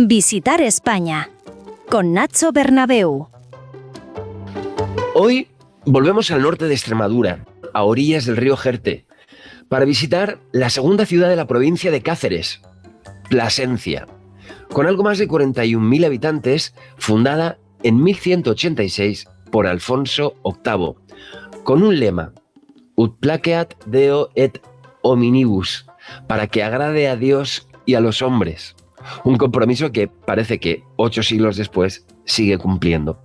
Visitar España con Nacho Bernabeu. Hoy volvemos al norte de Extremadura, a orillas del río Jerte, para visitar la segunda ciudad de la provincia de Cáceres, Plasencia, con algo más de 41.000 habitantes, fundada en 1186 por Alfonso VIII, con un lema: Ut placeat Deo et hominibus, para que agrade a Dios y a los hombres. Un compromiso que parece que 8 siglos después sigue cumpliendo.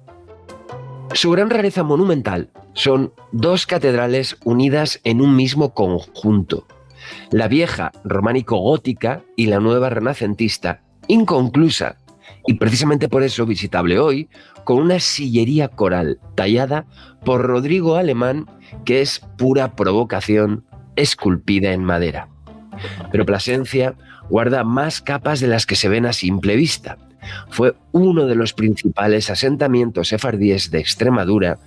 Su gran rareza monumental son 2 catedrales unidas en un mismo conjunto: la vieja románico-gótica y la nueva renacentista, inconclusa, y precisamente por eso visitable hoy, con una sillería coral tallada por Rodrigo Alemán, que es pura provocación esculpida en madera. Pero Plasencia guarda más capas de las que se ven a simple vista. Fue uno de los principales asentamientos sefardíes de Extremadura,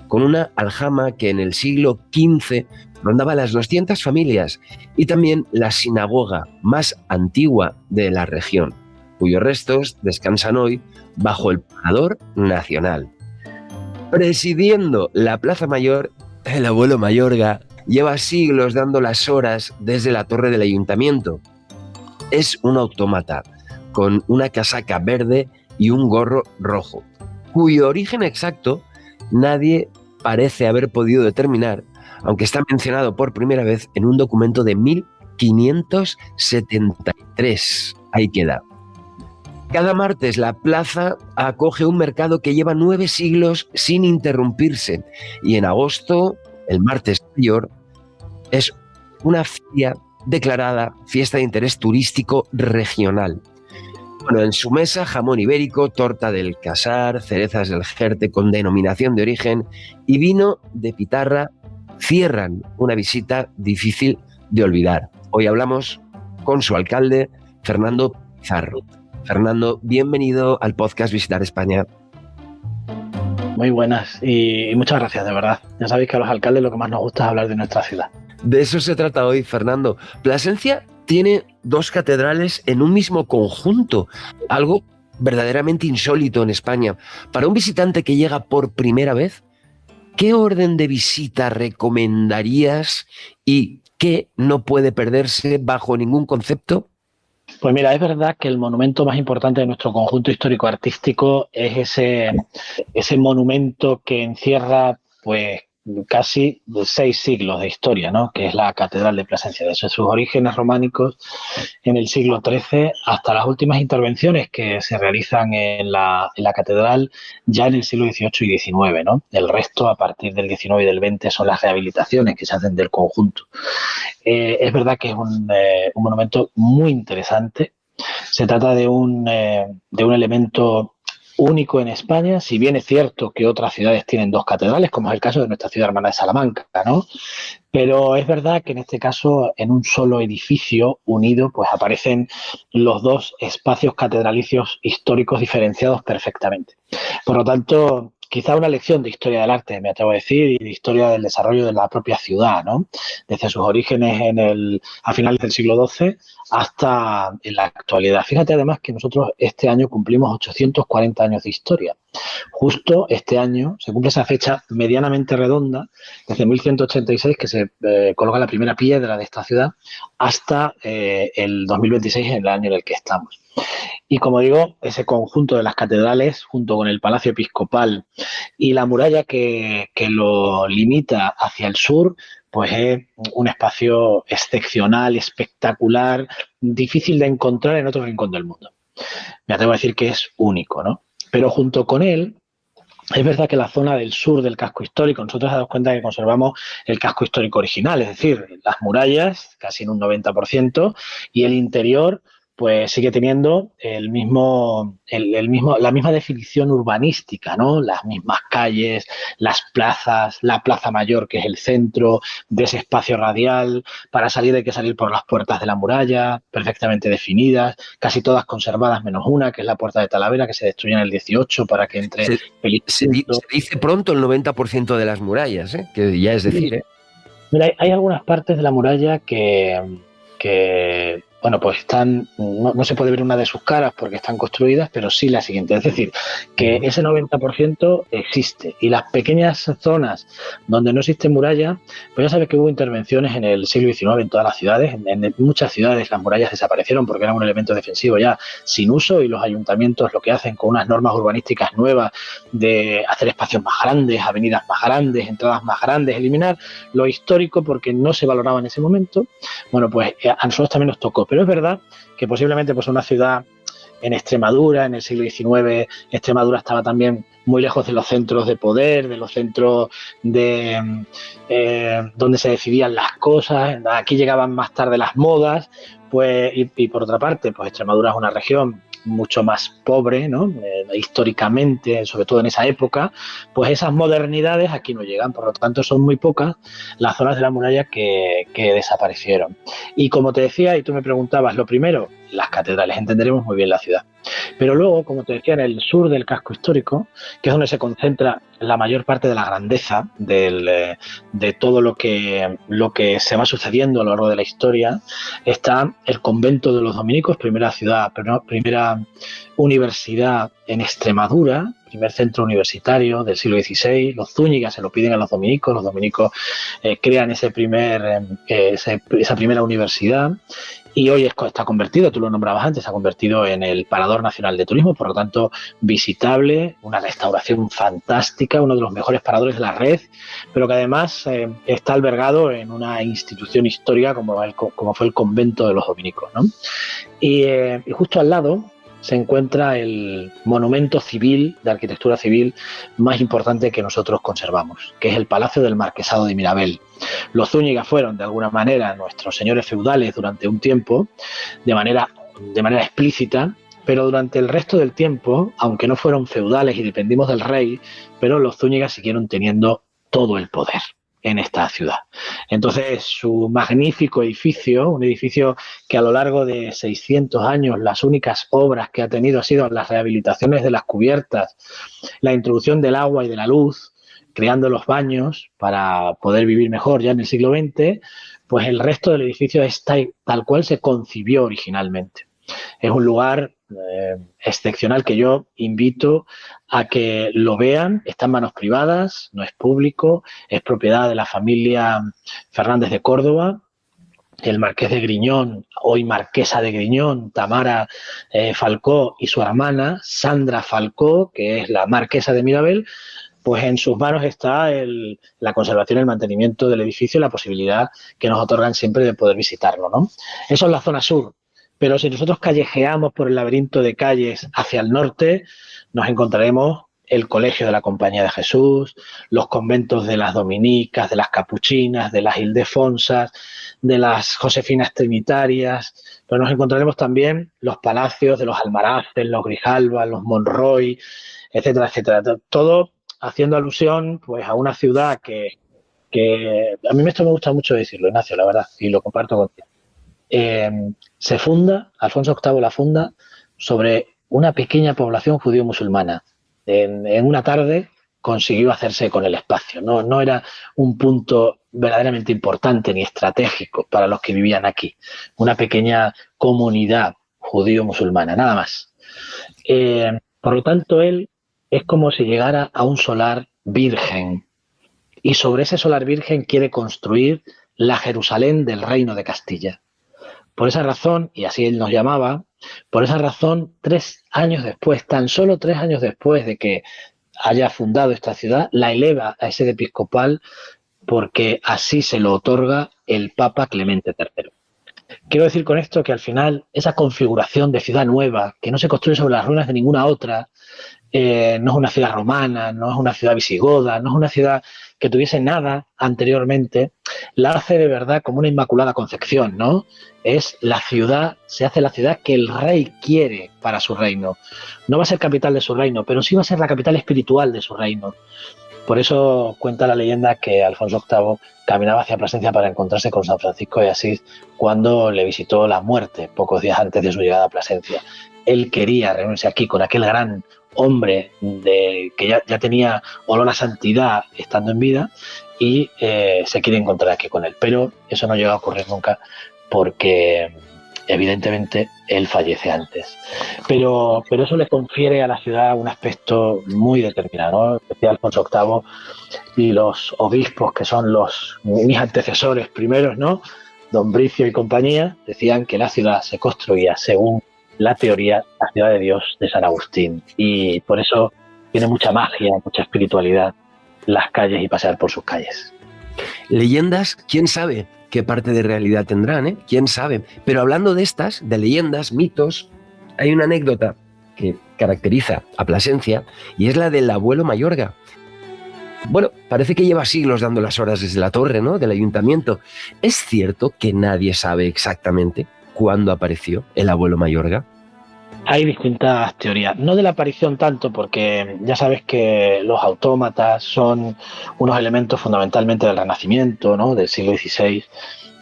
con una aljama que en el siglo XV rondaba las 200 familias, y también la sinagoga más antigua de la región, cuyos restos descansan hoy bajo el Parador Nacional. Presidiendo la Plaza Mayor, el abuelo Mayorga lleva siglos dando las horas desde la torre del ayuntamiento. Es un autómata con una casaca verde y un gorro rojo, cuyo origen exacto nadie parece haber podido determinar, aunque está mencionado por primera vez en un documento de 1573. Ahí queda. Cada martes la plaza acoge un mercado que lleva 9 siglos sin interrumpirse, y en agosto, el martes mayor, es una feria declarada fiesta de interés turístico regional. Bueno, en su mesa, jamón ibérico, torta del Casar, cerezas del Jerte con denominación de origen y vino de Pitarra cierran una visita difícil de olvidar. Hoy hablamos con su alcalde, Fernando Pizarro. Fernando, bienvenido al podcast Visitar España. Muy buenas y muchas gracias, de verdad. Ya sabéis que a los alcaldes lo que más nos gusta es hablar de nuestra ciudad. De eso se trata hoy, Fernando. Plasencia tiene 2 catedrales en un mismo conjunto, algo verdaderamente insólito en España. Para un visitante que llega por primera vez, ¿qué orden de visita recomendarías y qué no puede perderse bajo ningún concepto? Pues mira, es verdad que el monumento más importante de nuestro conjunto histórico-artístico es ese monumento que encierra pues casi 6 siglos de historia, ¿no? Que es la Catedral de Plasencia, desde sus orígenes románicos en el siglo XIII hasta las últimas intervenciones que se realizan en la catedral ya en el siglo XVIII y XIX, ¿no? El resto, a partir del XIX y del XX, son las rehabilitaciones que se hacen del conjunto. Es verdad que es un monumento muy interesante. Se trata de un elemento único en España, si bien es cierto que otras ciudades tienen 2 catedrales, como es el caso de nuestra ciudad hermana de Salamanca, ¿no? Pero es verdad que en este caso, en un solo edificio unido, pues aparecen los 2 espacios catedralicios históricos diferenciados perfectamente. Por lo tanto, quizá una lección de historia del arte, me atrevo a decir, y de historia del desarrollo de la propia ciudad, ¿no? Desde sus orígenes a finales del siglo XII hasta en la actualidad. Fíjate además que nosotros este año cumplimos 840 años de historia. Justo este año se cumple esa fecha medianamente redonda, desde 1186, que se coloca la primera piedra de esta ciudad, hasta el 2026, en el año en el que estamos. Y como digo, ese conjunto de las catedrales, junto con el Palacio Episcopal y la muralla que lo limita hacia el sur, pues es un espacio excepcional, espectacular, difícil de encontrar en otro rincón del mundo. Me atrevo a decir que es único, ¿no? Pero junto con él, es verdad que la zona del sur del casco histórico, nosotros nos damos cuenta que conservamos el casco histórico original, es decir, las murallas, casi en un 90%, y el interior pues sigue teniendo la misma definición urbanística, ¿no? Las mismas calles, las plazas, la Plaza Mayor, que es el centro de ese espacio radial. Para salir hay que salir por las puertas de la muralla, perfectamente definidas, casi todas conservadas menos una, que es la Puerta de Talavera, que se destruyó en el 18 para que entre... Se dice pronto el 90% de las murallas, ¿eh? Que ya es decir, ¿eh? Mira, hay algunas partes de la muralla que bueno, pues están, no se puede ver una de sus caras porque están construidas, pero sí la siguiente. Es decir, que ese 90% existe. Y las pequeñas zonas donde no existe muralla, pues ya sabes que hubo intervenciones en el siglo XIX en todas las ciudades. En muchas ciudades las murallas desaparecieron porque eran un elemento defensivo ya sin uso, y los ayuntamientos lo que hacen con unas normas urbanísticas nuevas de hacer espacios más grandes, avenidas más grandes, entradas más grandes, eliminar lo histórico porque no se valoraba en ese momento. Bueno, pues a nosotros también nos tocó. Pero es verdad que posiblemente pues una ciudad en Extremadura, en el siglo XIX, Extremadura estaba también muy lejos de los centros de poder, de los centros de donde se decidían las cosas. Aquí llegaban más tarde las modas, pues, y por otra parte, pues Extremadura es una región mucho más pobre, ¿no? Históricamente, sobre todo en esa época, pues esas modernidades aquí no llegan, por lo tanto son muy pocas las zonas de la muralla que desaparecieron. Y como te decía, y tú me preguntabas, lo primero, las catedrales, entenderemos muy bien la ciudad. Pero luego, como te decía, en el sur del casco histórico, que es donde se concentra la mayor parte de la grandeza de todo lo que se va sucediendo a lo largo de la historia, está el convento de los dominicos, primera universidad en Extremadura, primer centro universitario del siglo XVI. Los Zúñiga se lo piden a los dominicos crean esa primera universidad. Y hoy está convertido, tú lo nombrabas antes, se ha convertido en el Parador Nacional de Turismo, por lo tanto visitable, una restauración fantástica, uno de los mejores paradores de la red, pero que además está albergado en una institución histórica como fue el convento de los dominicos, ¿no? Y justo al lado se encuentra el monumento civil, de arquitectura civil, más importante que nosotros conservamos, que es el Palacio del Marquesado de Mirabel. Los Zúñiga fueron, de alguna manera, nuestros señores feudales durante un tiempo, de manera explícita, pero durante el resto del tiempo, aunque no fueron feudales y dependimos del rey, pero los Zúñiga siguieron teniendo todo el poder en esta ciudad. Entonces, su magnífico edificio, un edificio que a lo largo de 600 años las únicas obras que ha tenido han sido las rehabilitaciones de las cubiertas, la introducción del agua y de la luz, creando los baños para poder vivir mejor ya en el siglo XX, pues el resto del edificio es tal cual se concibió originalmente. Es un lugar excepcional que yo invito a que lo vean. Está en manos privadas, no es público, es propiedad de la familia Fernández de Córdoba, el marqués de Griñón, hoy marquesa de Griñón, Tamara Falcó, y su hermana Sandra Falcó, que es la marquesa de Mirabel. Pues en sus manos está la conservación y el mantenimiento del edificio y la posibilidad que nos otorgan siempre de poder visitarlo, ¿no? Eso es la zona sur. Pero si nosotros callejeamos por el laberinto de calles hacia el norte, nos encontraremos el Colegio de la Compañía de Jesús, los conventos de las dominicas, de las capuchinas, de las Ildefonsas, de las Josefinas Trinitarias, pero nos encontraremos también los palacios de los Almaraces, los Grijalva, los Monroy, etcétera, etcétera. Todo haciendo alusión pues a una ciudad que a mí esto me gusta mucho decirlo, Ignacio, la verdad, y lo comparto contigo. Se funda, Alfonso VIII la funda sobre una pequeña población judío-musulmana. En una tarde consiguió hacerse con el espacio. No era un punto verdaderamente importante ni estratégico para los que vivían aquí. Una pequeña comunidad judío-musulmana, nada más. Por lo tanto, él es como si llegara a un solar virgen. Y sobre ese solar virgen quiere construir la Jerusalén del Reino de Castilla. Por esa razón, y así él nos llamaba, por esa razón, 3 años después, tan solo 3 años después de que haya fundado esta ciudad, la eleva a sede episcopal porque así se lo otorga el Papa Clemente III. Quiero decir con esto que al final esa configuración de ciudad nueva, que no se construye sobre las ruinas de ninguna otra, no es una ciudad romana, no es una ciudad visigoda, no es una ciudad que tuviese nada anteriormente, la hace de verdad como una inmaculada concepción, ¿no? Es la ciudad, se hace la ciudad que el rey quiere para su reino. No va a ser capital de su reino, pero sí va a ser la capital espiritual de su reino. Por eso cuenta la leyenda que Alfonso VIII caminaba hacia Plasencia para encontrarse con San Francisco de Asís cuando le visitó la muerte, pocos días antes de su llegada a Plasencia. Él quería reunirse aquí con aquel gran hombre que ya tenía olor a santidad estando en vida y se quiere encontrar aquí con él. Pero eso no llega a ocurrir nunca porque Evidentemente, él fallece antes. Pero eso le confiere a la ciudad un aspecto muy determinado, ¿no? Decía Alfonso VIII y los obispos, que son mis antecesores primeros, ¿no? Don Bricio y compañía, decían que la ciudad se construía según la teoría, la ciudad de Dios de San Agustín. Y por eso tiene mucha magia, mucha espiritualidad las calles y pasear por sus calles. Leyendas, quién sabe qué parte de realidad tendrán, ¿eh? Quién sabe. Pero hablando de estas, de leyendas, mitos, hay una anécdota que caracteriza a Plasencia y es la del abuelo Mayorga. Bueno, parece que lleva siglos dando las horas desde la torre, ¿no?, del ayuntamiento. ¿Es cierto que nadie sabe exactamente cuándo apareció el abuelo Mayorga? Hay distintas teorías, no de la aparición tanto, porque ya sabes que los autómatas son unos elementos fundamentalmente del Renacimiento, ¿no?, del siglo XVI,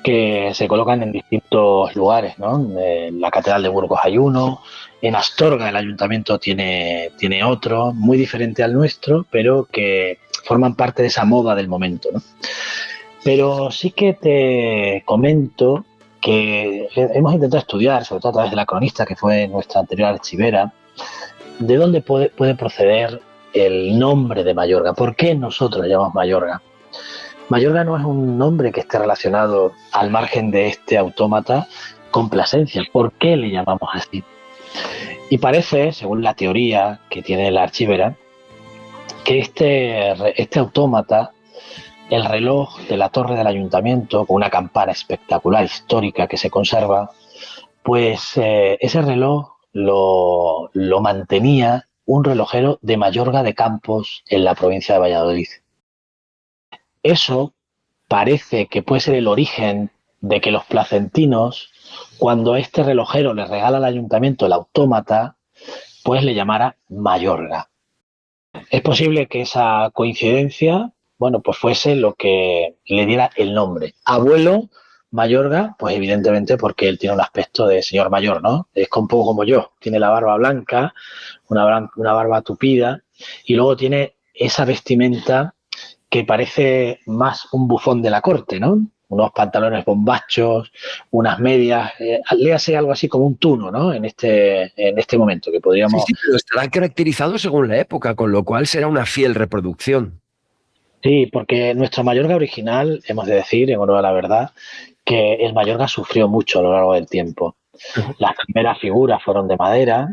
que se colocan en distintos lugares, ¿no? En la Catedral de Burgos hay uno, en Astorga el ayuntamiento tiene otro, muy diferente al nuestro, pero que forman parte de esa moda del momento, ¿no? Pero sí que te comento que hemos intentado estudiar, sobre todo a través de la cronista, que fue nuestra anterior archivera, de dónde puede proceder el nombre de Mayorga. ¿Por qué nosotros le llamamos Mayorga? Mayorga no es un nombre que esté relacionado, al margen de este autómata, con Plasencia. ¿Por qué le llamamos así? Y parece, según la teoría que tiene la archivera, que este autómata, el reloj de la torre del ayuntamiento, con una campana espectacular, histórica, que se conserva, pues ese reloj lo mantenía un relojero de Mayorga de Campos, en la provincia de Valladolid. Eso parece que puede ser el origen de que los placentinos, cuando este relojero le regala al ayuntamiento el autómata, pues le llamara Mayorga. Es posible que esa coincidencia, bueno, pues fuese lo que le diera el nombre. Abuelo Mayorga, pues evidentemente porque él tiene un aspecto de señor mayor, ¿no? Es un poco como yo, tiene la barba blanca, una barba tupida, y luego tiene esa vestimenta que parece más un bufón de la corte, ¿no? Unos pantalones bombachos, unas medias, léase algo así como un tuno, ¿no? En este momento, que podríamos... Sí, pero estará caracterizado según la época, con lo cual será una fiel reproducción. Sí, porque nuestro Mayorga original, hemos de decir, en honor a la verdad, que el Mayorga sufrió mucho a lo largo del tiempo. Las primeras figuras fueron de madera,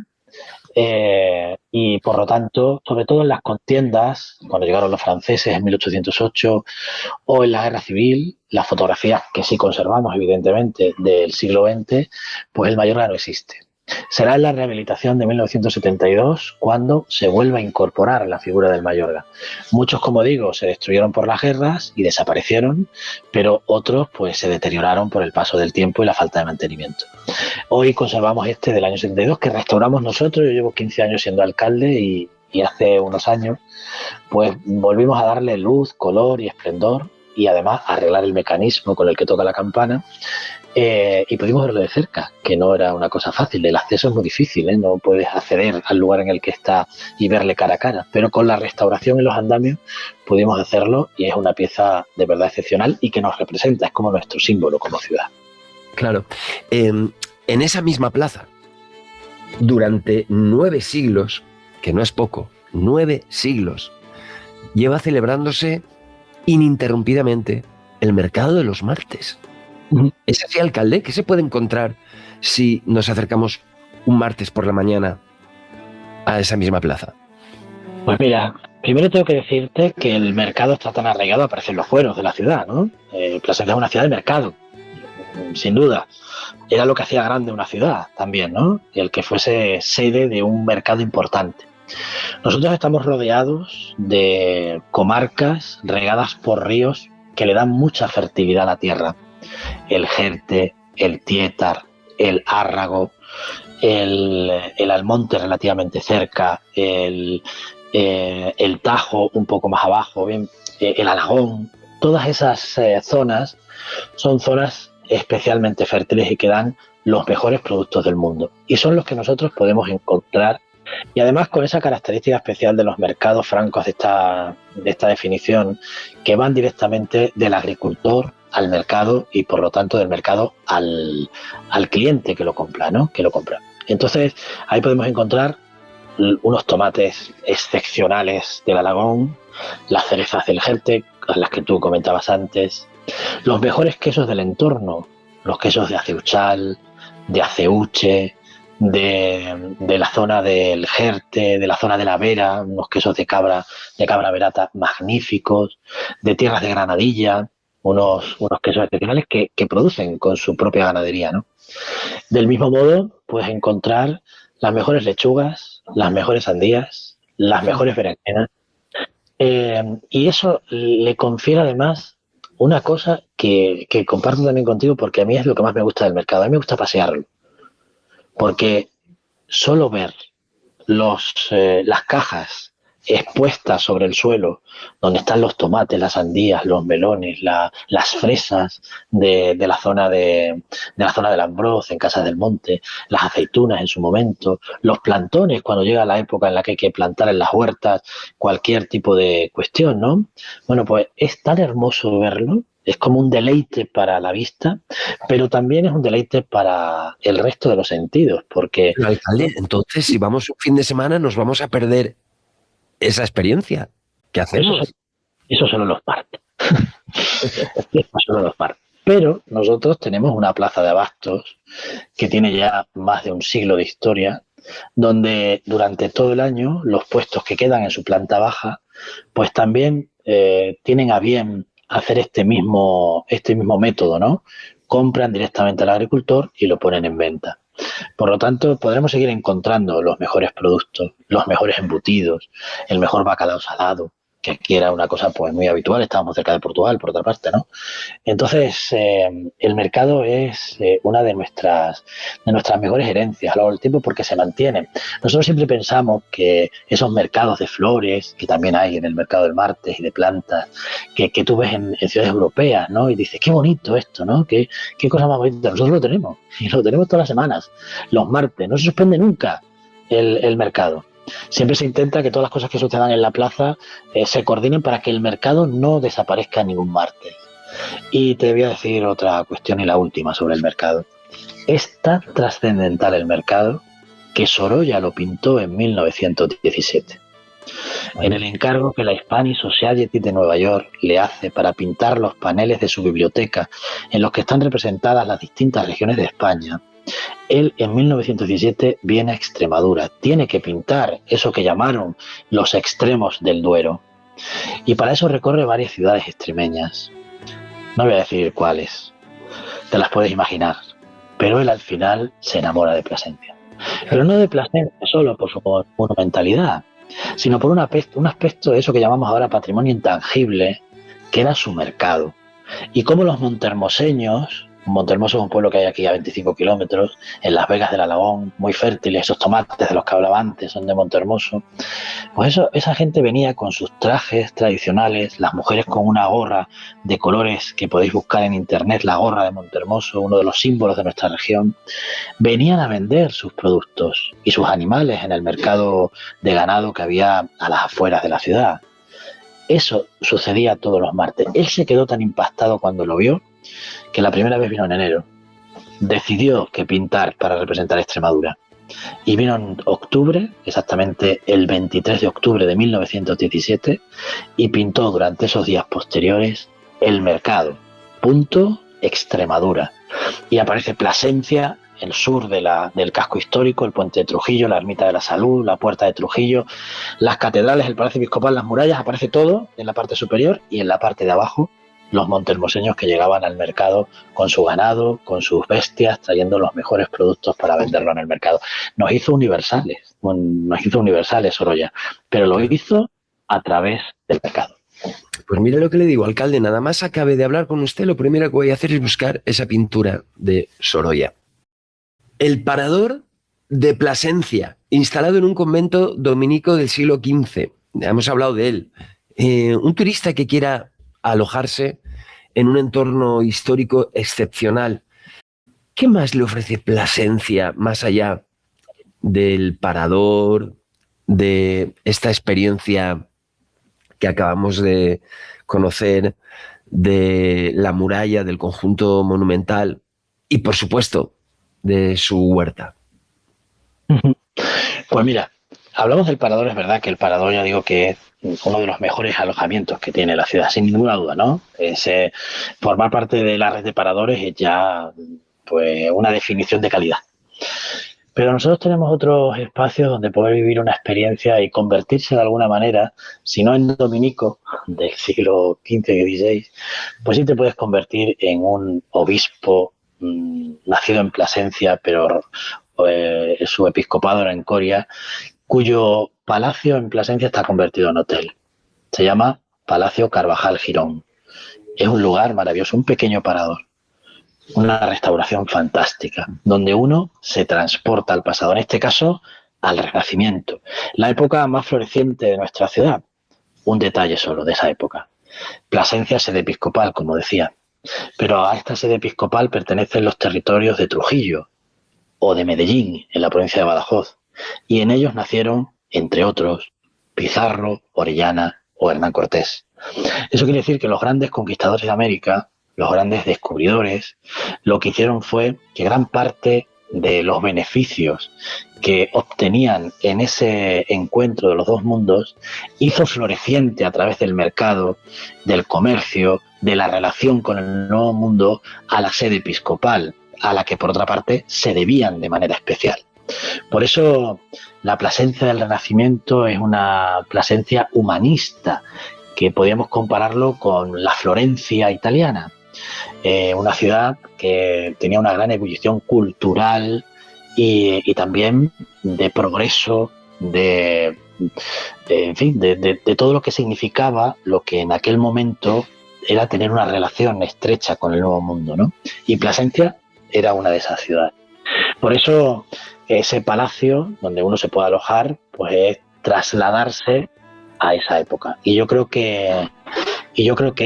y por lo tanto, sobre todo en las contiendas, cuando llegaron los franceses en 1808 o en la guerra civil, las fotografías que sí conservamos evidentemente del siglo XX, pues el Mayorga no existe. Será en la rehabilitación de 1972 cuando se vuelve a incorporar la figura del Mayorga. Muchos, como digo, se destruyeron por las guerras y desaparecieron, pero otros pues se deterioraron por el paso del tiempo y la falta de mantenimiento. Hoy conservamos este del año 72 que restauramos nosotros. Yo llevo 15 años siendo alcalde y hace unos años pues volvimos a darle luz, color y esplendor, y además arreglar el mecanismo con el que toca la campana. Y pudimos verlo de cerca, que no era una cosa fácil. El acceso es muy difícil, ¿eh? No puedes acceder al lugar en el que está y verle cara a cara, pero con la restauración en los andamios pudimos hacerlo, y es una pieza de verdad excepcional y que nos representa, es como nuestro símbolo como ciudad. Claro. En esa misma plaza, durante 9 siglos, que no es poco, 9 siglos, lleva celebrándose ininterrumpidamente el mercado de los martes. ¿Es así, alcalde? ¿Qué se puede encontrar si nos acercamos un martes por la mañana a esa misma plaza? Pues mira, primero tengo que decirte que el mercado está tan arraigado, aparecen los fueros de la ciudad, ¿no? Plasencia es una ciudad de mercado, sin duda. Era lo que hacía grande una ciudad también, ¿no? El que fuese sede de un mercado importante. Nosotros estamos rodeados de comarcas regadas por ríos que le dan mucha fertilidad a la tierra. El Jerte, el Tiétar, el Árrago, el Almonte relativamente cerca, el Tajo un poco más abajo, bien, el Alagón. Todas esas zonas son zonas especialmente fértiles y que dan los mejores productos del mundo. Y son los que nosotros podemos encontrar. Y además con esa característica especial de los mercados francos de esta definición, que van directamente del agricultor al mercado y por lo tanto del mercado al cliente que lo compra, ¿no? Que lo compra. Entonces ahí podemos encontrar unos tomates excepcionales del Alagón, las cerezas del Jerte, las que tú comentabas antes, los mejores quesos del entorno, los quesos de Aceuchal, de Aceuche, de la zona del Jerte, de la zona de la Vera, unos quesos de cabra verata magníficos, de tierras de Granadilla, unos quesos excepcionales que producen con su propia ganadería, ¿no? Del mismo modo, puedes encontrar las mejores lechugas, las mejores sandías, las mejores berenjenas. Y eso le confiere además una cosa que comparto también contigo porque a mí es lo que más me gusta del mercado. A mí me gusta pasearlo. Porque solo ver las cajas expuestas sobre el suelo, donde están los tomates, las sandías, los melones, las fresas de la zona de la zona del Ambroz, en Casas del Monte, las aceitunas en su momento, los plantones cuando llega la época en la que hay que plantar en las huertas cualquier tipo de cuestión, ¿no? Bueno, pues es tan hermoso verlo, es como un deleite para la vista, pero también es un deleite para el resto de los sentidos, porque... Pero, alcalde, entonces, si vamos un fin de semana, nos vamos a perder esa experiencia. ¿Qué hacemos? Eso solo los martes. Eso solo los martes. Pero nosotros tenemos una plaza de abastos que tiene ya más de un siglo de historia, donde durante todo el año los puestos que quedan en su planta baja, pues también tienen a bien hacer este mismo método, ¿no? Compran directamente al agricultor y lo ponen en venta. Por lo tanto, podremos seguir encontrando los mejores productos, los mejores embutidos, el mejor bacalao salado, que aquí era una cosa pues muy habitual, estábamos cerca de Portugal, por otra parte, ¿no? Entonces, el mercado es una de nuestras mejores herencias a lo largo del tiempo porque se mantiene. Nosotros siempre pensamos que esos mercados de flores, que también hay en el mercado del martes y de plantas, que tú ves en ciudades europeas, ¿no? Y dices, qué bonito esto, ¿no? Qué cosa más bonita. Nosotros lo tenemos, y lo tenemos todas las semanas, los martes. No se suspende nunca el mercado. Siempre se intenta que todas las cosas que sucedan en la plaza se coordinen para que el mercado no desaparezca ningún martes. Y te voy a decir otra cuestión y la última sobre el mercado. Es tan trascendental el mercado que Sorolla lo pintó en 1917. En el encargo que la Hispanic Society de Nueva York le hace para pintar los paneles de su biblioteca en los que están representadas las distintas regiones de España, él en 1917 viene a Extremadura, tiene que pintar eso que llamaron los extremos del Duero y para eso recorre varias ciudades extremeñas. No voy a decir cuáles, te las puedes imaginar, pero él al final se enamora de Plasencia. Pero no de Plasencia solo por su monumentalidad, sino por un aspecto de eso que llamamos ahora patrimonio intangible, que era su mercado. Y cómo los montermoseños, Montermoso es un pueblo que hay aquí a 25 kilómetros, en las Vegas del Alagón, muy fértiles, esos tomates de los que hablaba antes son de Montermoso. Pues esa gente venía con sus trajes tradicionales, las mujeres con una gorra de colores que podéis buscar en internet, la gorra de Montermoso, uno de los símbolos de nuestra región, venían a vender sus productos y sus animales en el mercado de ganado que había a las afueras de la ciudad. Eso sucedía todos los martes. Él se quedó tan impactado cuando lo vio que la primera vez vino en enero. Decidió que pintar para representar Extremadura. Y vino en octubre, exactamente el 23 de octubre de 1917, y pintó durante esos días posteriores el mercado. Punto Extremadura. Y aparece Plasencia, el sur del casco histórico, el puente de Trujillo, la ermita de la Salud, la puerta de Trujillo, las catedrales, el palacio episcopal, las murallas, aparece todo en la parte superior y en la parte de abajo los montermoseños que llegaban al mercado con su ganado, con sus bestias, trayendo los mejores productos para venderlo en el mercado. Nos hizo universales Sorolla, pero lo hizo a través del mercado. Pues mire lo que le digo, alcalde, nada más acabe de hablar con usted, lo primero que voy a hacer es buscar esa pintura de Sorolla. El parador de Plasencia, instalado en un convento dominico del siglo XV. Ya hemos hablado de él. Un turista que quiera alojarse en un entorno histórico excepcional. ¿Qué más le ofrece Plasencia más allá del parador, de esta experiencia que acabamos de conocer, de la muralla, del conjunto monumental y, por supuesto, de su huerta. Pues mira, hablamos del Parador, es verdad que el Parador ya digo que es uno de los mejores alojamientos que tiene la ciudad, sin ninguna duda, ¿no? Formar parte de la red de paradores es ya pues una definición de calidad. Pero nosotros tenemos otros espacios donde poder vivir una experiencia y convertirse de alguna manera, si no en dominico del siglo XV y XVI, pues sí te puedes convertir en un obispo nacido en Plasencia, pero su episcopado era en Coria, cuyo palacio en Plasencia está convertido en hotel. Se llama Palacio Carvajal Girón. Es un lugar maravilloso, un pequeño parador. Una restauración fantástica, donde uno se transporta al pasado, en este caso al Renacimiento, la época más floreciente de nuestra ciudad. Un detalle solo de esa época. Plasencia, sede episcopal, como decía, pero a esta sede episcopal pertenecen los territorios de Trujillo o de Medellín, en la provincia de Badajoz, y en ellos nacieron, entre otros, Pizarro, Orellana o Hernán Cortés. Eso quiere decir que los grandes conquistadores de América, los grandes descubridores, lo que hicieron fue que gran parte de los beneficios que obtenían en ese encuentro de los dos mundos hizo floreciente a través del mercado, del comercio, de la relación con el nuevo mundo a la sede episcopal, a la que por otra parte se debían de manera especial. Por eso la Plasencia del Renacimiento es una Plasencia humanista, que podríamos compararlo con la Florencia italiana. Una ciudad que tenía una gran ebullición cultural y también de progreso, en fin, de todo lo que significaba lo que en aquel momento era tener una relación estrecha con el nuevo mundo, ¿no? Y Plasencia era una de esas ciudades. Por eso ese palacio donde uno se puede alojar, pues es trasladarse a esa época. Y yo creo que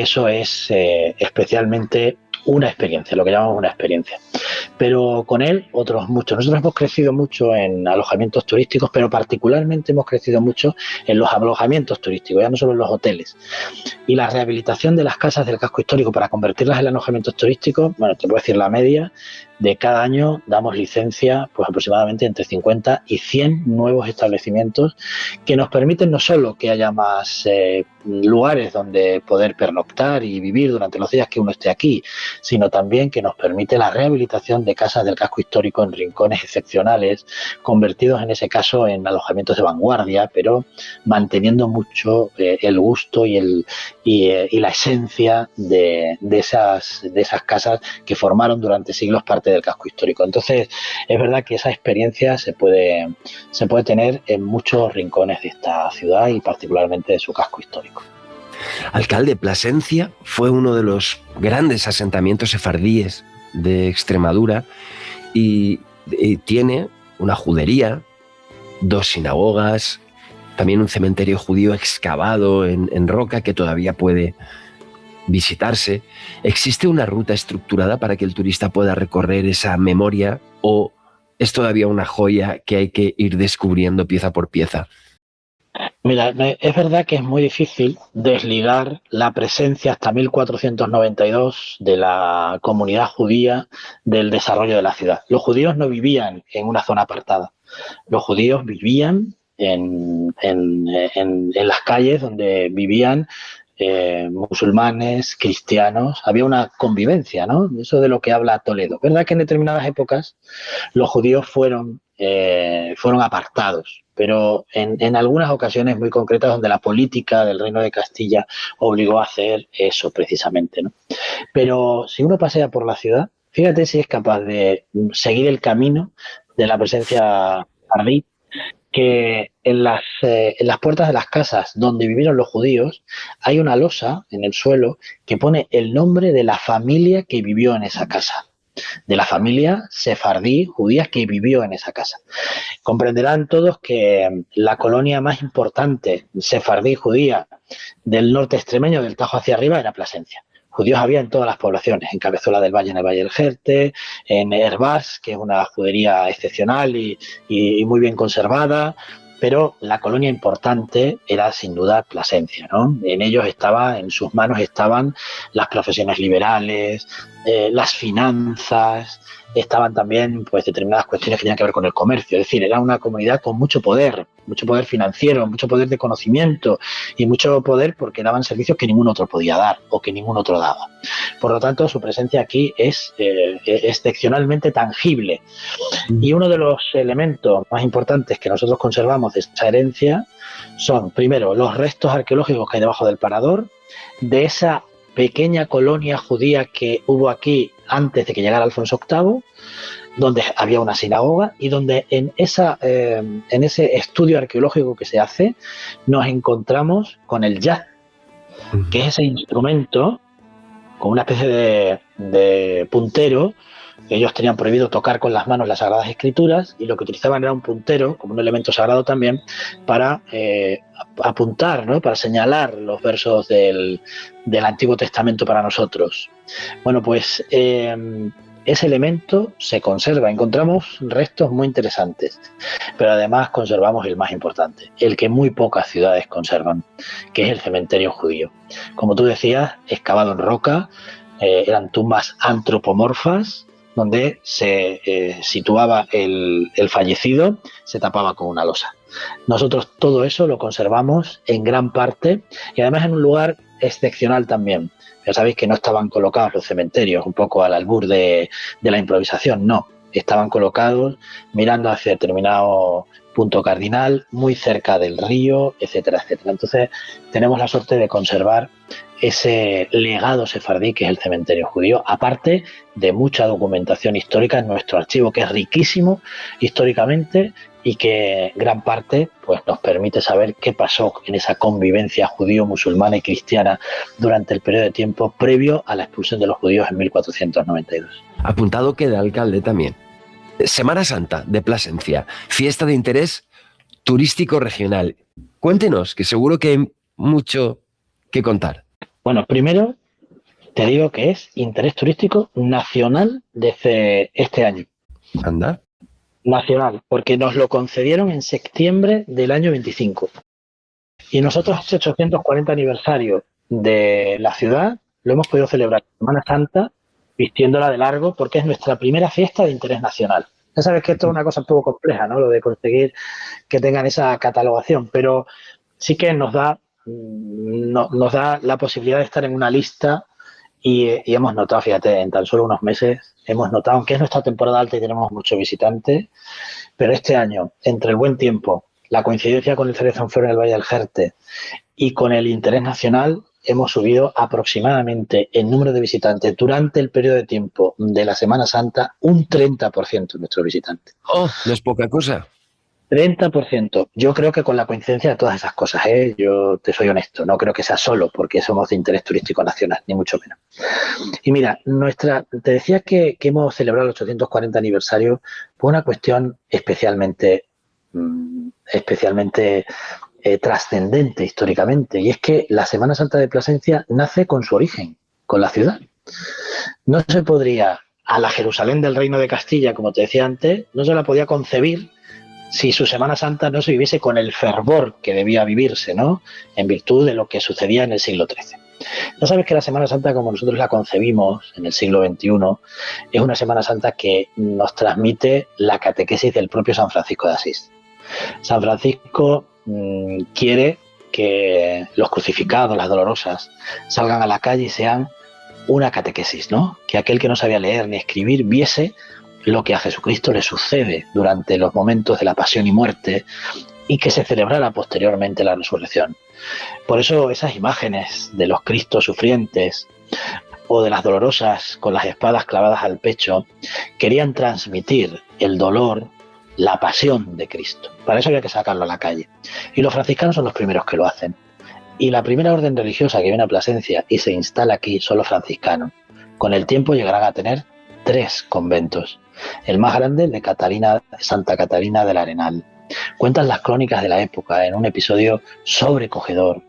eso es especialmente una experiencia, lo que llamamos una experiencia. Pero con él, otros muchos. Nosotros hemos crecido mucho en alojamientos turísticos, pero particularmente hemos crecido mucho en los alojamientos turísticos, ya no solo en los hoteles. Y la rehabilitación de las casas del casco histórico para convertirlas en alojamientos turísticos, bueno, te puedo decir la media, de cada año damos licencia pues aproximadamente entre 50 y 100 nuevos establecimientos que nos permiten no solo que haya más lugares donde poder pernoctar y vivir durante los días que uno esté aquí, sino también que nos permite la rehabilitación de casas del casco histórico en rincones excepcionales, convertidos en ese caso en alojamientos de vanguardia, pero manteniendo mucho el gusto y la esencia de esas casas que formaron durante siglos parte del casco histórico. Entonces, es verdad que esa experiencia se puede tener en muchos rincones de esta ciudad y particularmente de su casco histórico. Alcalde, Plasencia fue uno de los grandes asentamientos sefardíes de Extremadura y tiene una judería, 2 sinagogas, también un cementerio judío excavado en roca que todavía puede visitarse. ¿Existe una ruta estructurada para que el turista pueda recorrer esa memoria o es todavía una joya que hay que ir descubriendo pieza por pieza? Mira, es verdad que es muy difícil desligar la presencia hasta 1492 de la comunidad judía del desarrollo de la ciudad. Los judíos no vivían en una zona apartada. Los judíos vivían en las calles donde vivían musulmanes, cristianos. Había una convivencia, ¿no? Eso de lo que habla Toledo. ¿Verdad que en determinadas épocas los judíos fueron apartados? Pero en algunas ocasiones muy concretas donde la política del Reino de Castilla obligó a hacer eso precisamente, ¿no? Pero si uno pasea por la ciudad, fíjate si es capaz de seguir el camino de la presencia ardí, que en las puertas de las casas donde vivieron los judíos hay una losa en el suelo que pone el nombre de la familia que vivió en esa casa, de la familia sefardí judía que vivió en esa casa. Comprenderán todos que la colonia más importante sefardí judía del norte extremeño, del Tajo hacia arriba, era Plasencia. Judíos había en todas las poblaciones, en Cabezuela del Valle, en el Valle del Jerte, en Hervás, que es una judería excepcional y muy bien conservada, pero la colonia importante era sin duda Plasencia, ¿no? En sus manos estaban las profesiones liberales, las finanzas, estaban también pues determinadas cuestiones que tenían que ver con el comercio, es decir, era una comunidad con mucho poder financiero, mucho poder de conocimiento y mucho poder porque daban servicios que ningún otro podía dar o que ningún otro daba. Por lo tanto, su presencia aquí es excepcionalmente tangible. Y uno de los elementos más importantes que nosotros conservamos de esa herencia son, primero, los restos arqueológicos que hay debajo del parador, de esa pequeña colonia judía que hubo aquí antes de que llegara Alfonso VIII, donde había una sinagoga y donde en ese estudio arqueológico que se hace nos encontramos con el yad, que es ese instrumento con una especie de puntero. Ellos tenían prohibido tocar con las manos las Sagradas Escrituras y lo que utilizaban era un puntero, como un elemento sagrado también, para apuntar, ¿no? Para señalar los versos del Antiguo Testamento para nosotros. Bueno, pues ese elemento se conserva. Encontramos restos muy interesantes, pero además conservamos el más importante, el que muy pocas ciudades conservan, que es el cementerio judío. Como tú decías, excavado en roca, eran tumbas antropomorfas, donde se situaba el fallecido, se tapaba con una losa. Nosotros todo eso lo conservamos en gran parte y además en un lugar excepcional también. Ya sabéis que no estaban colocados los cementerios un poco al albur de la improvisación, no. Estaban colocados mirando hacia determinado punto cardinal, muy cerca del río, etcétera, etcétera. Entonces tenemos la suerte de conservar ese legado sefardí que es el cementerio judío, aparte de mucha documentación histórica en nuestro archivo, que es riquísimo históricamente y que gran parte pues, nos permite saber qué pasó en esa convivencia judío-musulmana y cristiana durante el periodo de tiempo previo a la expulsión de los judíos en 1492. Apuntado queda, alcalde, también. Semana Santa de Plasencia, fiesta de interés turístico regional. Cuéntenos, que seguro que hay mucho que contar. Bueno, primero te digo que es interés turístico nacional desde este año. Anda. Nacional, porque nos lo concedieron en septiembre del año 25. Y nosotros ese 840 aniversario de la ciudad lo hemos podido celebrar en Semana Santa vistiéndola de largo porque es nuestra primera fiesta de interés nacional. Ya sabes que esto es una cosa un poco compleja, ¿no? Lo de conseguir que tengan esa catalogación, pero sí que nos da la posibilidad de estar en una lista y hemos notado, fíjate, en tan solo unos meses, hemos notado, aunque es nuestra temporada alta y tenemos muchos visitantes, pero este año, entre el buen tiempo, la coincidencia con el Cerezón Flor en el Valle del Jerte y con el interés nacional, hemos subido aproximadamente el número de visitantes durante el periodo de tiempo de la Semana Santa un 30% de nuestros visitantes. ¡Oh! No es poca cosa. 30%. Yo creo que con la coincidencia de todas esas cosas, yo te soy honesto, no creo que sea solo porque somos de interés turístico nacional, ni mucho menos. Y mira, te decía que hemos celebrado el 840 aniversario por una cuestión especialmente trascendente históricamente, y es que la Semana Santa de Plasencia nace con su origen, con la ciudad. No se podría, a la Jerusalén del Reino de Castilla, como te decía antes, no se la podía concebir si su Semana Santa no se viviese con el fervor que debía vivirse, ¿no? En virtud de lo que sucedía en el siglo XIII. No sabes que la Semana Santa, como nosotros la concebimos en el siglo XXI, es una Semana Santa que nos transmite la catequesis del propio San Francisco de Asís. San Francisco quiere que los crucificados, las dolorosas, salgan a la calle y sean una catequesis, ¿no? Que aquel que no sabía leer ni escribir viese lo que a Jesucristo le sucede durante los momentos de la pasión y muerte y que se celebrara posteriormente la resurrección. Por eso esas imágenes de los Cristos sufrientes o de las dolorosas con las espadas clavadas al pecho querían transmitir el dolor, la pasión de Cristo. Para eso había que sacarlo a la calle. Y los franciscanos son los primeros que lo hacen. Y la primera orden religiosa que viene a Plasencia y se instala aquí son los franciscanos. Con el tiempo llegarán a tener 3 conventos. El más grande, el de Santa Catalina del Arenal. Cuentan las crónicas de la época en un episodio sobrecogedor,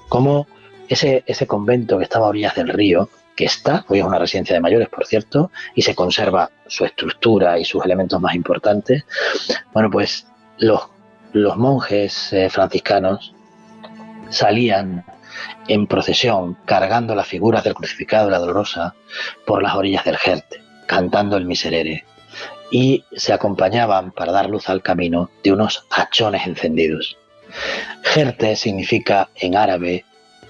como ese convento que estaba a orillas del río, que hoy es una residencia de mayores, por cierto, y se conserva su estructura y sus elementos más importantes. Bueno, pues los los monjes franciscanos salían en procesión cargando las figuras del crucificado y la dolorosa por las orillas del Jerte, cantando el Miserere, y se acompañaban para dar luz al camino de unos hachones encendidos. Jerte significa en árabe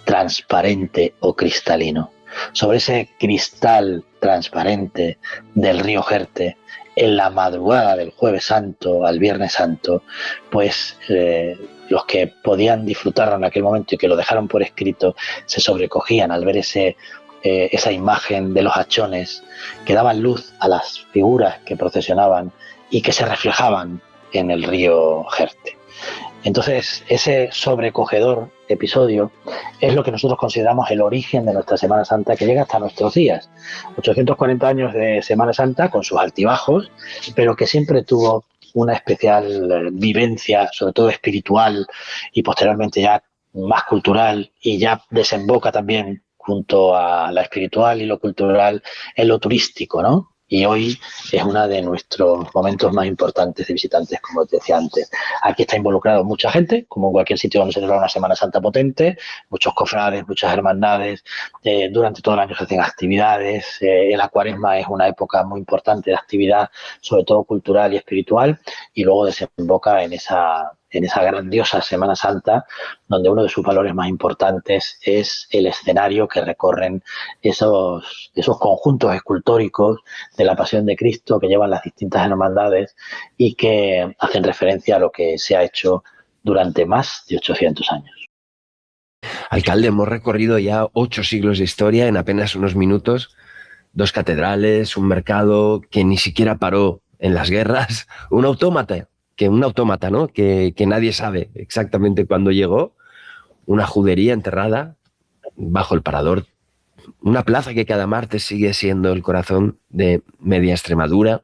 transparente o cristalino. Sobre ese cristal transparente del río Jerte, en la madrugada del Jueves Santo al Viernes Santo, pues los que podían disfrutarlo en aquel momento y que lo dejaron por escrito se sobrecogían al ver esa imagen de los hachones que daban luz a las figuras que procesionaban y que se reflejaban en el río Jerte. Entonces, ese sobrecogedor episodio es lo que nosotros consideramos el origen de nuestra Semana Santa, que llega hasta nuestros días. 840 años de Semana Santa con sus altibajos, pero que siempre tuvo una especial vivencia, sobre todo espiritual y posteriormente ya más cultural, y ya desemboca también junto a la espiritual y lo cultural en lo turístico, ¿no? Y hoy es uno de nuestros momentos más importantes de visitantes, como te decía antes. Aquí está involucrado mucha gente, como en cualquier sitio donde se celebra una Semana Santa potente, muchos cofrades, muchas hermandades, durante todo el año se hacen actividades, la Cuaresma es una época muy importante de actividad, sobre todo cultural y espiritual, y luego desemboca en esa grandiosa Semana Santa, donde uno de sus valores más importantes es el escenario que recorren esos conjuntos escultóricos de la Pasión de Cristo que llevan las distintas hermandades y que hacen referencia a lo que se ha hecho durante más de 800 años. Alcalde, hemos recorrido ya 8 siglos de historia en apenas unos minutos, 2 catedrales, un mercado que ni siquiera paró en las guerras, un autómata, ¿no? Que nadie sabe exactamente cuándo llegó, una judería enterrada bajo el Parador, una plaza que cada martes sigue siendo el corazón de media Extremadura.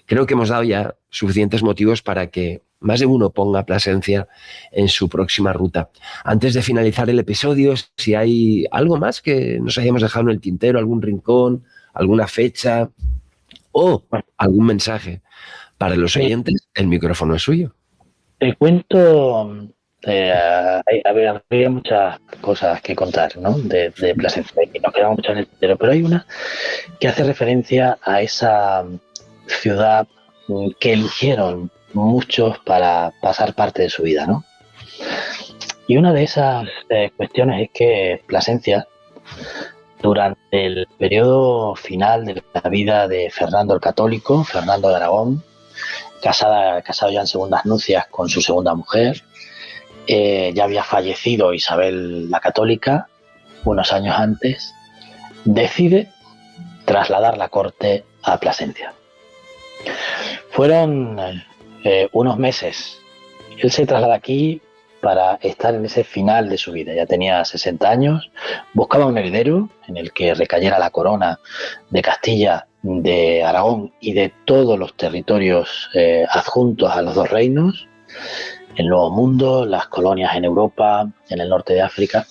Creo que hemos dado ya suficientes motivos para que más de uno ponga Plasencia en su próxima ruta. Antes de finalizar el episodio, si hay algo más que nos hayamos dejado en el tintero, algún rincón, alguna fecha o algún mensaje para los oyentes, el micrófono es suyo. Te cuento, había muchas cosas que contar, ¿no? de Plasencia, y nos quedamos mucho en el tintero, pero hay una que hace referencia a esa ciudad que eligieron muchos para pasar parte de su vida, ¿no? Y una de esas cuestiones es que Plasencia, durante el periodo final de la vida de Fernando el Católico, Fernando de Aragón, casado ya en segundas nupcias con su segunda mujer, ya había fallecido Isabel la Católica unos años antes, decide trasladar la corte a Plasencia. Fueron unos meses. Él se traslada aquí para estar en ese final de su vida. Ya tenía 60 años, buscaba un heredero en el que recayera la corona de Castilla, de Aragón y de todos los territorios adjuntos a los dos reinos, el Nuevo Mundo, las colonias en Europa, en el norte de África.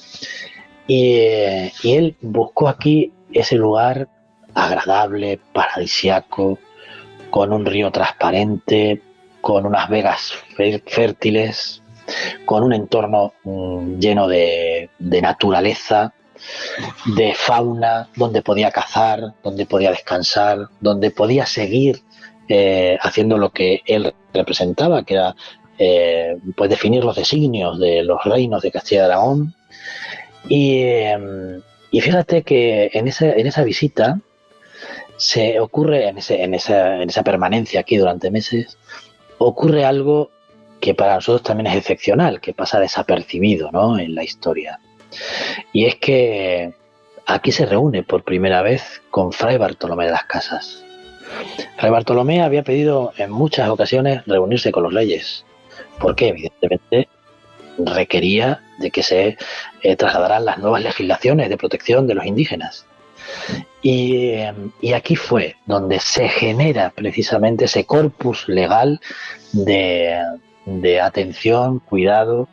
Y él buscó aquí ese lugar agradable, paradisiaco, con un río transparente, con unas vegas fértiles, con un entorno lleno de naturaleza, de fauna, donde podía cazar, donde podía descansar, donde podía seguir haciendo lo que él representaba, que era pues definir los designios de los reinos de Castilla y Aragón. Y fíjate que en esa visita se ocurre, en esa permanencia aquí durante meses, ocurre algo que para nosotros también es excepcional, que pasa desapercibido, ¿no?, en la historia. Y es que aquí se reúne por primera vez con Fray Bartolomé de las Casas. Fray Bartolomé había pedido en muchas ocasiones reunirse con los reyes, porque evidentemente requería de que se trasladaran las nuevas legislaciones de protección de los indígenas. Y aquí fue donde se genera precisamente ese corpus legal de atención, cuidado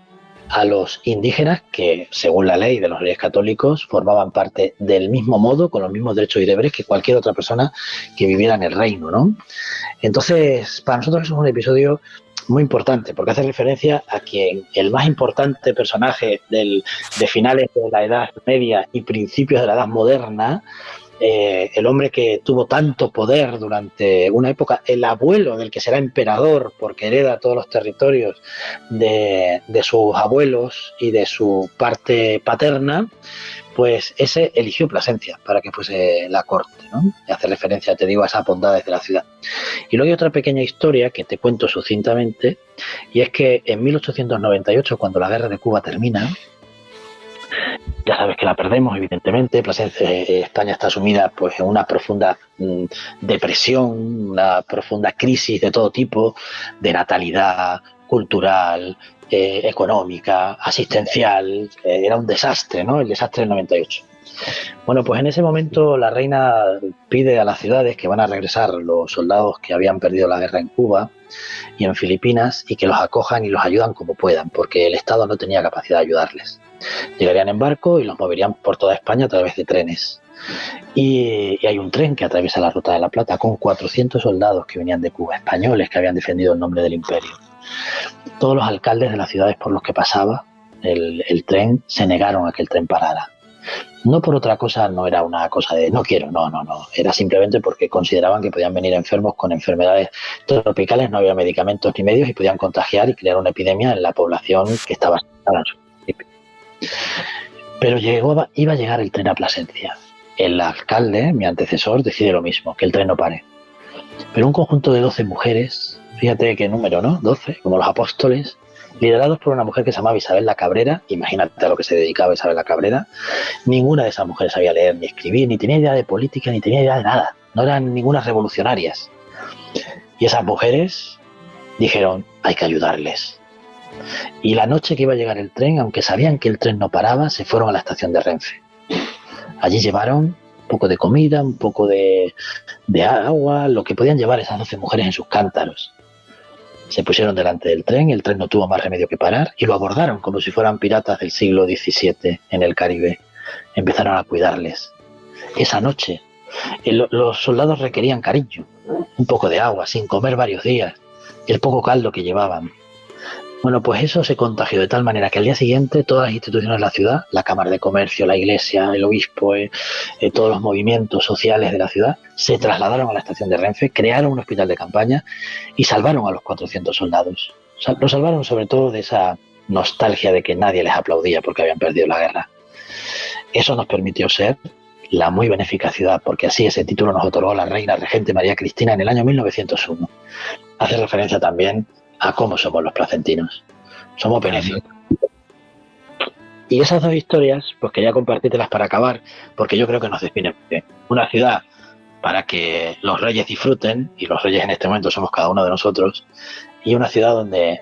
a los indígenas que, según la ley de los Reyes Católicos, formaban parte del mismo modo, con los mismos derechos y deberes que cualquier otra persona que viviera en el reino, ¿no? Entonces, para nosotros es un episodio muy importante, porque hace referencia a quien el más importante personaje de finales de la Edad Media y principios de la Edad Moderna, el hombre que tuvo tanto poder durante una época, el abuelo del que será emperador porque hereda todos los territorios de sus abuelos y de su parte paterna, pues ese eligió Plasencia para que fuese la corte, ¿no? Y hace referencia, te digo, a esas bondades de la ciudad. Y luego hay otra pequeña historia que te cuento sucintamente, y es que en 1898, cuando la guerra de Cuba termina, ya sabes que la perdemos, evidentemente. España está sumida pues, en una profunda depresión, una profunda crisis de todo tipo, de natalidad, cultural, económica, asistencial. Era un desastre, ¿no? El desastre del 98. Bueno, pues en ese momento la reina pide a las ciudades que van a regresar los soldados que habían perdido la guerra en Cuba y en Filipinas y que los acojan y los ayudan como puedan, porque el Estado no tenía capacidad de ayudarles. Llegarían en barco y los moverían por toda España a través de trenes. Y hay un tren que atraviesa la Ruta de la Plata con 400 soldados que venían de Cuba, españoles que habían defendido el nombre del imperio. Todos los alcaldes de las ciudades por los que pasaba el tren se negaron a que el tren parara. No por otra cosa, no era una cosa de no quiero, no. Era simplemente porque consideraban que podían venir enfermos con enfermedades tropicales, no había medicamentos ni medios y podían contagiar y crear una epidemia en la población que estaba en su municipio. Pero iba a llegar el tren a Plasencia. El alcalde, mi antecesor, decide lo mismo, que el tren no pare. Pero un conjunto de 12 mujeres, fíjate qué número, ¿no? 12, como los apóstoles, liderados por una mujer que se llamaba Isabel la Cabrera. Imagínate a lo que se dedicaba Isabel la Cabrera. Ninguna de esas mujeres sabía leer ni escribir, ni tenía idea de política, ni tenía idea de nada. No eran ninguna revolucionarias. Y esas mujeres dijeron, hay que ayudarles. Y la noche que iba a llegar el tren, aunque sabían que el tren no paraba, se fueron a la estación de Renfe. Allí llevaron un poco de comida, un poco de agua, lo que podían llevar esas 12 mujeres en sus cántaros. Se pusieron delante del tren, el tren no tuvo más remedio que parar y lo abordaron como si fueran piratas del siglo XVII en el Caribe. Empezaron a cuidarles. Esa noche los soldados requerían cariño, un poco de agua, sin comer varios días, y el poco caldo que llevaban. Bueno, pues eso se contagió de tal manera que al día siguiente todas las instituciones de la ciudad, la Cámara de Comercio, la Iglesia, el Obispo, todos los movimientos sociales de la ciudad, se trasladaron a la estación de Renfe, crearon un hospital de campaña y salvaron a los 400 soldados. Lo salvaron sobre todo de esa nostalgia de que nadie les aplaudía porque habían perdido la guerra. Eso nos permitió ser la muy benéfica ciudad, porque así ese título nos otorgó la reina regente María Cristina en el año 1901. Hace referencia también a cómo somos los placentinos. Somos benéficos. Y esas dos historias, pues quería compartírtelas para acabar, porque yo creo que nos definen bien. Una ciudad para que los reyes disfruten, y los reyes en este momento somos cada uno de nosotros, y una ciudad donde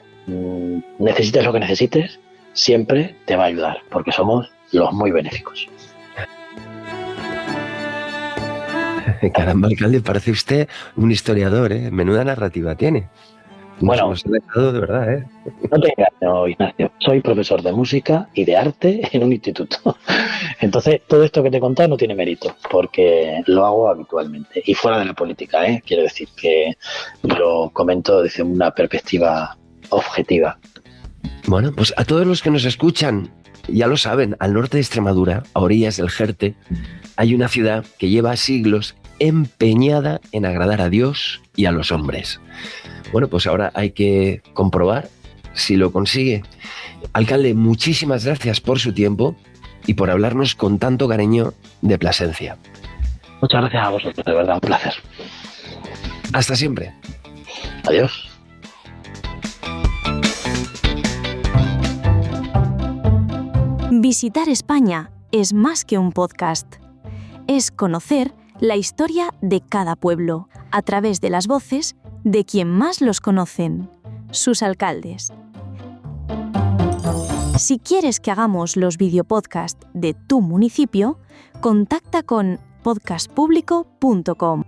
necesites lo que necesites, siempre te va a ayudar, porque somos los muy benéficos. Caramba, alcalde, parece usted un historiador, ¿eh? Menuda narrativa tiene. Bueno, nos hemos dejado de verdad, ¿eh? No te engaño, Ignacio. Soy profesor de música y de arte en un instituto. Entonces, todo esto que te he contado no tiene mérito, porque lo hago habitualmente. Y fuera de la política, ¿eh? Quiero decir que lo comento desde una perspectiva objetiva. Bueno, pues a todos los que nos escuchan, ya lo saben, al norte de Extremadura, a orillas del Jerte, hay una ciudad que lleva siglos empeñada en agradar a Dios y a los hombres. Bueno, pues ahora hay que comprobar si lo consigue. Alcalde, muchísimas gracias por su tiempo y por hablarnos con tanto cariño de Plasencia. Muchas gracias a vosotros, de verdad, un placer. Hasta siempre. Adiós. Visitar España es más que un podcast. Es conocer la historia de cada pueblo a través de las voces de quien más los conocen, sus alcaldes. Si quieres que hagamos los videopodcasts de tu municipio, contacta con podcastpublico.com.